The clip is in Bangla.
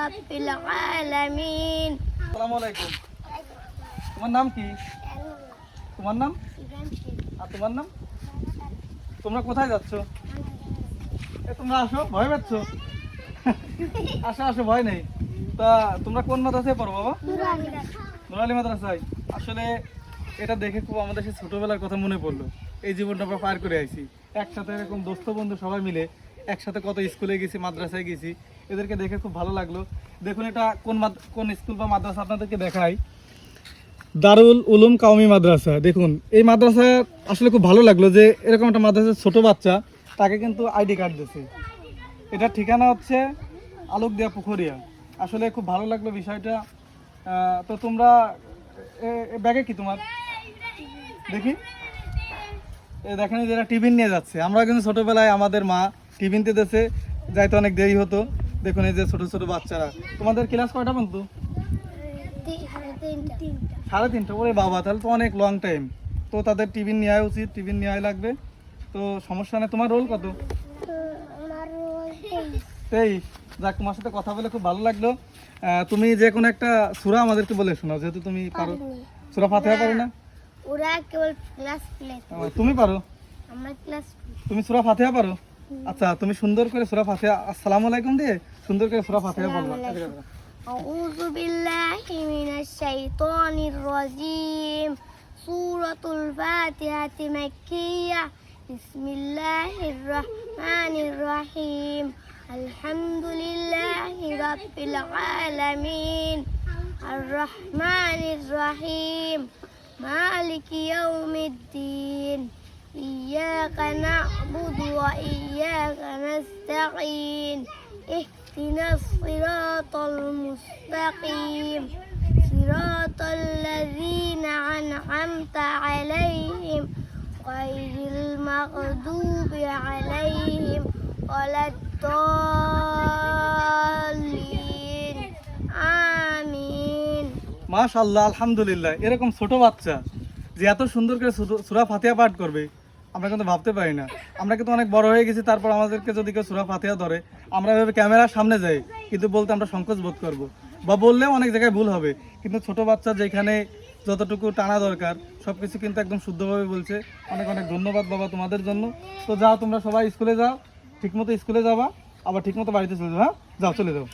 রাব্বিল আলামিন। আসসালামু আলাইকুম। তোমার নাম কি? তোমার নাম? আর তোমার নাম? তোমরা কোথায় যাচ্ছ? তোমরা আসো, ভয় পাচ্ছ? আসো আসো, ভয় নেই। তা তোমরা কোন মাদ্রাসায় পড়ো বাবা? নুরালী মাদ্রাসায়। আসলে এটা দেখে খুব আমাদের সেই ছোটবেলার কথা মনে পড়লো। এই জীবনটা আমরা পার করে আইছি একসাথে, এরকম দোস্ত বন্ধু সবাই মিলে একসাথে কত স্কুলে গেছি, মাদ্রাসায় গেছি। এদেরকে দেখে খুব ভালো লাগলো। দেখুন এটা কোন স্কুল বা মাদ্রাসা আপনাদেরকে দেখাই। দারুল উলুম কাওমি মাদ্রাসা। দেখুন এই মাদ্রাসা আসলে খুব ভালো লাগলো যে এরকম একটা মাদ্রাসার ছোট বাচ্চা, তাকে কিন্তু আইডি কার্ড দিয়েছে। এটার ঠিকানা হচ্ছে আলোকদিয়া পুখুরিয়া। আসলে খুব ভালো লাগলো বিষয়টা। তো তোমরা ব্যাগে কি তোমার দেখি, দেখেন যারা টিফিন নিয়ে যাচ্ছে। আমরা কিন্তু ছোটবেলায় আমাদের মা টিফিন দিতেছে, যাইতে অনেক দেরি হতো। দেখুন এই যে ছোট ছোট বাচ্চারা। তোমাদের ক্লাস কয়টা পর্যন্ত? 3:30। ওরে বাবা, তাহলে তো অনেক লং টাইম। তো তাদের টিফিন নেওয়া উচিত, টিফিন নেওয়াই লাগবে। তো সমস্যা নেই। তোমার রোল কত? 23। যাক, তোমার সাথে কথা বলে খুব ভালো লাগলো। তুমি যে কোনো একটা সূরা আমাদেরকে বলে শোনাও, যেহেতু তুমি পারো। সূরা ফাতিহা পারো না? ওরা কেবল ক্লাস প্লে। তুমি পারো? আমরা ক্লাস। তুমি সূরা ফাতিহা পারো? আচ্ছা, তুমি সুন্দর করে সূরা ফাতিহা আসসালামু আলাইকুম দিয়ে সুন্দর করে সূরা ফাতিহা বলবা। আউযু বিল্লাহি মিনাশ শাইতানির রাজীম। সূরাতুল ফাতিহাতি মাক্কিয়াহ। বিসমিল্লাহির রহমানির রহিম। আলহামদুলিল্লাহি রাব্বিল আলামিন। আর রহমানির রহিম। মালিকি ইয়াউমিদ্দিন। ইয়্যাকা না'বুদু ওয়া ইয়্যাকা নাস্তাঈন। اهدنا الصراط المستقيم صراط الذين أنعمت عليهم غير المغضوب عليهم ولا الضالين آمين। মাশাআল্লাহ, আলহামদুলিল্লাহ। এরকম ছোট বাচ্চা যে এত সুন্দর করে সূরা ফাতিহা পাঠ করবে আমরা কিন্তু ভাবতে পারি না। আমরা কিন্তু অনেক বড় হয়ে গেছি, তারপর আমাদেরকে যদি কেউ সূরা ফাতিহা ধরে আমরা এভাবে ক্যামেরার সামনে যাই, কিন্তু বলতে আমরা সংকোচ বোধ করবো, বা বললেও অনেক জায়গায় ভুল হবে। কিন্তু ছোট বাচ্চা যেখানে যতটুকু টানা দরকার সব কিছু কিন্তু একদম শুদ্ধভাবে বলছে। অনেক অনেক ধন্যবাদ বাবা তোমাদের জন্য। তো যাও, তোমরা সবাই স্কুলে যাও, ঠিকমতো স্কুলে যাবা, আবার ঠিকমতো বাড়িতে চলে যাও। হ্যাঁ, যাও, চলে যাও।